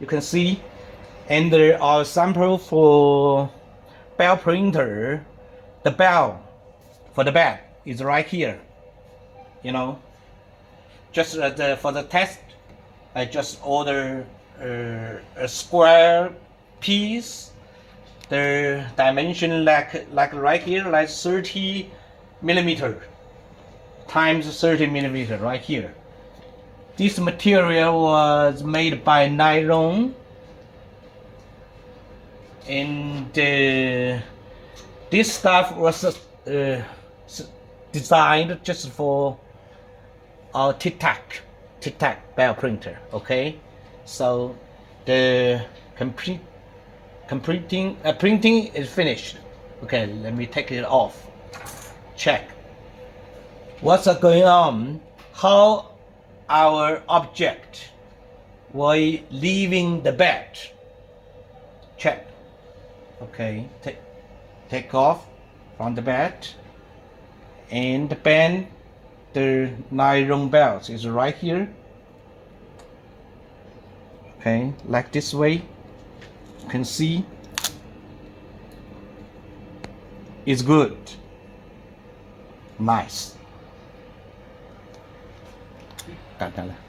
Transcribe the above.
You can see, and there are sample for bell printer. The bell for the bell is right here. You know, just for the test, I just order a square piece. The dimension like right here, like 30 millimeter times 30 millimeter right here. This material was made by nylon, and this stuff was designed just for our tic-tac bell printer. Okay, so the printing is finished. Okay, let me take it off. Check what's going on, how our object was leaving the bed. Check. Okay, take off from the bed and bend the nylon belt is right here. Okay, like this way. You can see it's good. Nice. 干了。